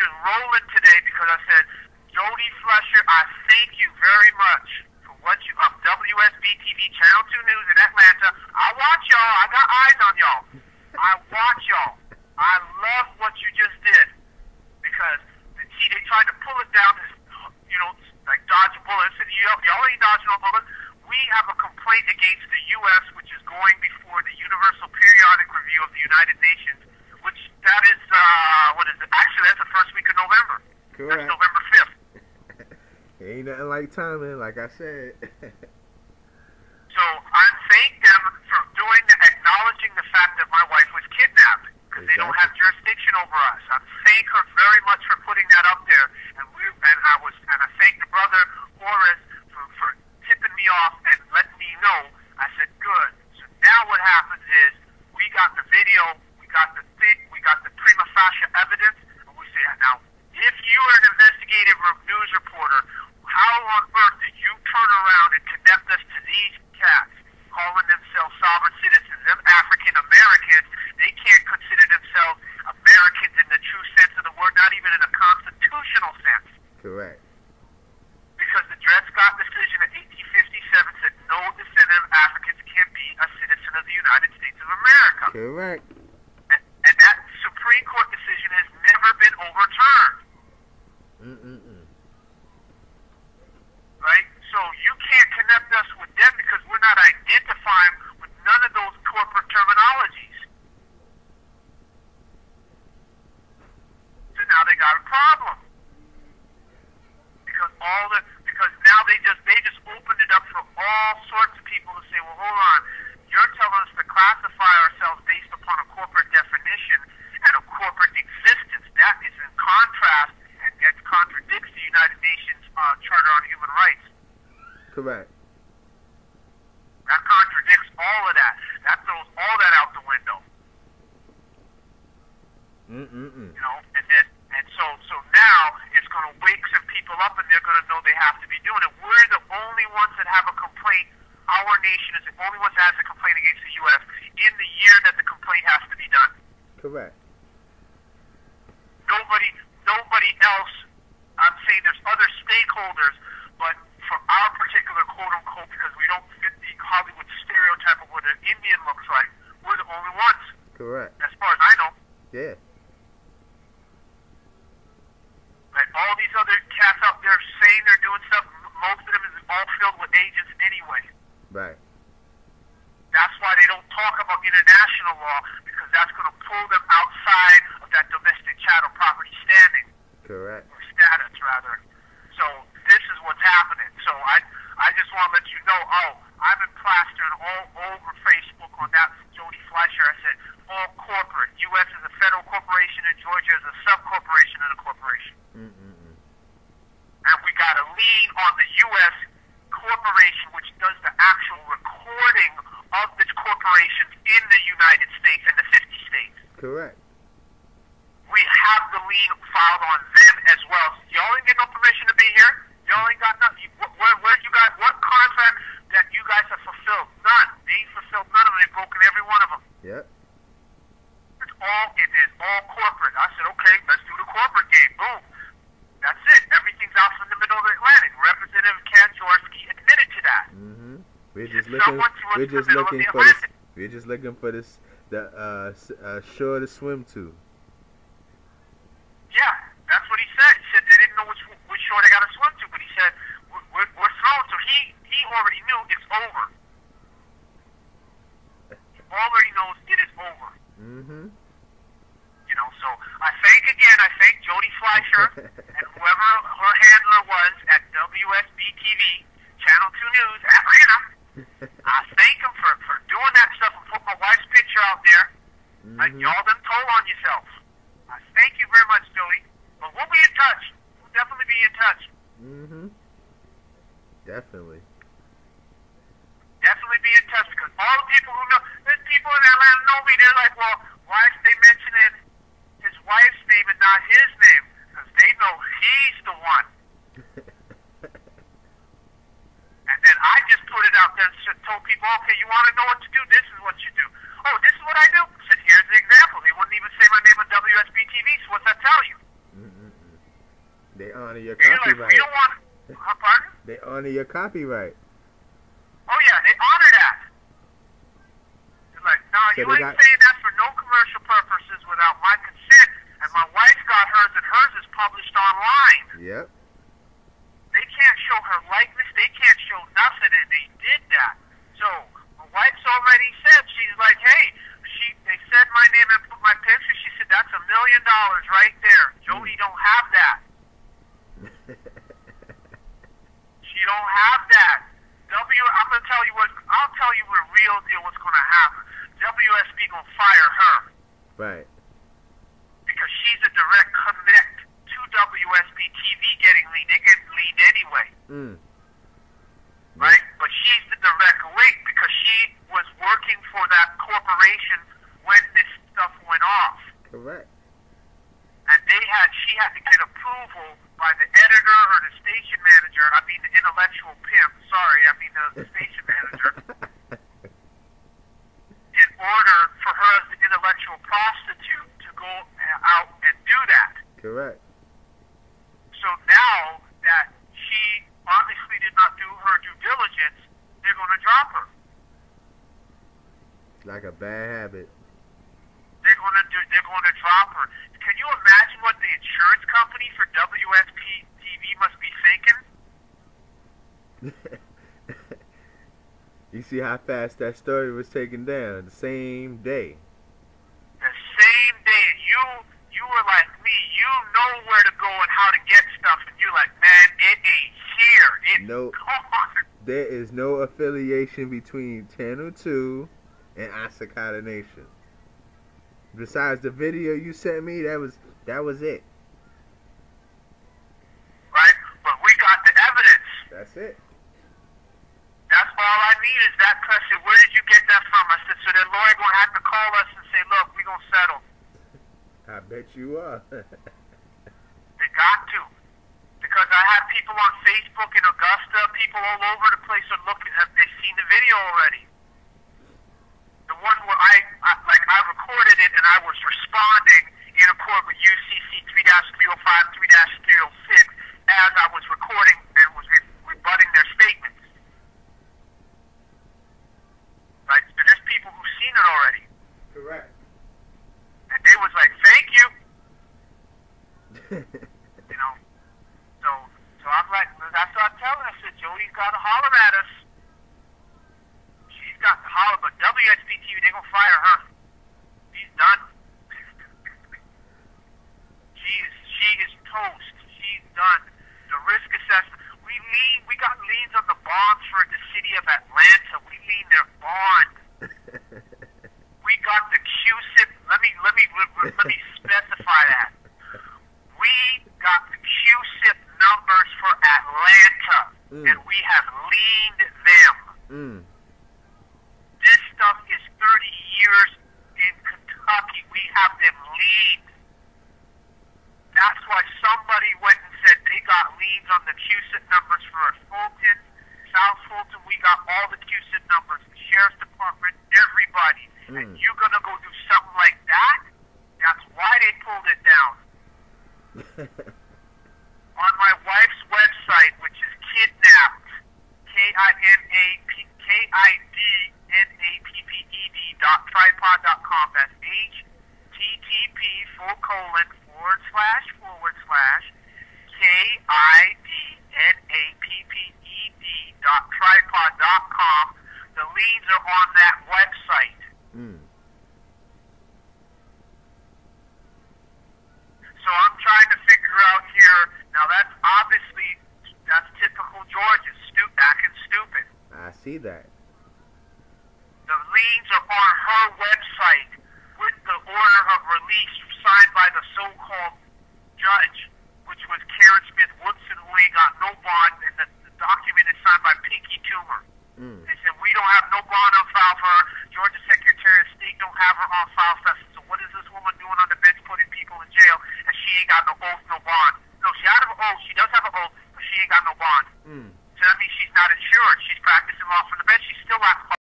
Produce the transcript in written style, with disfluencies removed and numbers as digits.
is rolling today because I said, Jodie Fleischer, I thank you very much for what you, WSBTV Channel 2 News in Atlanta. I watch y'all. I got eyes on y'all. I watch y'all. I love what you just did because, see, they tried to pull it down, you know, like dodge a bullet. I said, y'all ain't dodging no bullet. We have a complaint against the U.S., which is going before the Universal Periodic Review of the United Nations, which that is, what is it? Actually, that's the first week of November. Correct. That's November 5th. Ain't nothing like timing, like I said. So I thank them for acknowledging the fact that my wife was kidnapped, because they don't have jurisdiction over us. I thank her very much for putting that up there, and I thank the brother Horace for tipping me off and letting me know. I said, good. So now what happens is we got the video, we got the prima facie evidence, and we say, now, if you are an investigative news reporter, how on earth did you turn around and connect us to these cats calling themselves sovereign citizens, them African Americans? They can't consider themselves Americans in the true sense of the word, not even in a constitutional sense. Correct. Because the Dred Scott decision of 1857 said no descendant of Africans can be a citizen of the United States of America. Correct. And that Supreme Court decision has never been overturned. Right? So you can't connect us with them because we're not identifying with none of those corporate terminologies. So now they got a problem. Because now they just opened it up for all sorts of people to say, well, hold on, you're telling us to classify ourselves based upon a corporate definition and a corporate existence. That is in contrast and that contradicts the United Nations Charter on Human Rights. Correct. That contradicts all of that. That throws all that out the window. You know, and so now it's going to wake some people up, and they're going to know they have to be doing it. We're the only ones that have a complaint. Our nation is the only ones that has a complaint against the U.S. in the year that the complaint has to be done. Correct. Nobody else. I'm saying there's other stakeholders, but for our particular quote-unquote, because we don't fit the Hollywood stereotype of what an Indian looks like, we're the only ones. Correct. As far as I know. Yeah. Like all these other cats out there saying they're doing stuff, most of them is all filled with agents anyway. Right. That's why they don't talk about international law, because that's going to pull them outside of that domestic chattel property standing. Correct. Or status, rather. So this is what's happening. So I just want to let you know, I've been plastering all over Facebook on that Jodie Fleischer. I said, all corporate. U.S. is a federal corporation and Georgia is a sub-corporation and a corporation. And we got a lien on the U.S. corporation, which does the actual recording of the corporations in the United States and the 50 states. Correct. We have the lien filed on them as well. Y'all ain't get no permission to be here. Y'all ain't got nothing. Where you guys? What contract that you guys have fulfilled? None. They ain't fulfilled none of them. They've broken every one of them. Yep. It is all corporate. I said, okay, let's do the corporate game. Boom. That's it. Everything's out in the middle of the Atlantic. Representative Ken Jaworski admitted to that. We're just looking for this shore to swim to. Yeah, that's what he said. He said they didn't know which shore they got to swim to, but he said we're thrown. So he already knew it's over. He already knows it is over. You know, so I thank Jodie Fleischer and whoever her handler was at WSBTV Channel 2 News Atlanta. I thank him for doing that stuff and putting my wife's picture out there. Y'all done told on yourself. I thank you very much, Jodie. But we'll be in touch. We'll definitely be in touch. Definitely. Definitely be in touch, because all the people who know, there's people in Atlanta know me. They're like, well, why is they mentioning his wife's name and not his name? Because they know he's the one. And then I just put it out there and told people, okay, you want to know what to do? This is what you do. Oh, this is what I do. I said, here's the example. They wouldn't even say my name on WSBTV, so what's that tell you? They honor your You're like, copyright. we don't want, pardon? They honor your copyright. Oh yeah, they honor that. They're like, no, So you they ain't got- saying that for no commercial purposes without my consent. And my wife got hers, and hers is published online. Yep. They can't show her likeness. They can't show nothing, and they did that. So my wife's already said, she's like, hey, they said my name and put my picture. She said, that's $1 million right there. Jody don't have that. She don't have that. I'm gonna tell you what. I'll tell you the real deal. What's gonna happen? WSB gonna fire her. Right. Because she's a direct connect to WSBTV getting lead. They get lead anyway. Right? But she's the direct link because she was working for that corporation when this stuff went off. Correct. And she had to get approval by the editor or the station manager. I mean the intellectual pimp. Sorry, I mean the station manager. In order for her as the intellectual prostitute to go out and do that. Correct. So now that she obviously did not do her due diligence, they're going to drop her. Like a bad habit. They're going to drop her. Can you imagine what the insurance company for WSBTV must be thinking? You see how fast that story was taken down the same day. The same day. You were like me. You know where to go and how to get stuff, and you're like, man, it ain't here. It's gone. There is no affiliation between Channel 2 and Sik Hata Nation. Besides the video you sent me, that was it. Right? But we got the evidence. That's it. That's all I need is that question. Where did you get that from? I said, so their lawyer going to have to call us and say, look, we're going to settle. I bet you are. They got to. Because I have people on Facebook in Augusta, people all over the place are looking, have they seen the video already? The one where I recorded it and I was responding in accord with UCC 3-305, 3-306 as I was recording and was rebutting their statements. Right? So there's people who've seen it already. Correct. And they was like, thank you. You know? So I'm like, that's what I'm telling her. I said, Jody's got to holler at us. She's got to holler, but WSBTV, they're going to fire her. She's done. She is toast. She's done. The risk assessment. We got liens on the bonds for the city of Atlanta. We lien their bond. We got the QSIP. Let me specify that. We got the QSIP numbers for Atlanta, and we have liened them. This stuff is 30 years in Kentucky. We have them liened. That's why somebody went and said they got liens on the QSIP numbers for Fulton, South Fulton. We got all the QSIP numbers, the Sheriff's Department, everybody. And you're going to go do something like that? That's why they pulled it down. On my wife's website, which is kidnapped, KIDNAPPED.tripod.com. That's http://KIDNAPPED.tripod.com. The liens are on that website. So I'm trying to figure out here, now that's typical Georgia, acting stupid. I see that. The liens are on her website with the order of release signed by the so-called judge, which was Karen Smith Woodson, who ain't got no bond, and the document is signed by Pinky Toomer. They said, we don't have no bond on file for her. Georgia Secretary of State don't have her on file for us. So what is this woman doing on the bench putting people in jail, and she ain't got no oath, no bond? No, she out of an oath. She does have an oath, but she ain't got no bond. So that means she's not insured. She's practicing law from the bench. She's still not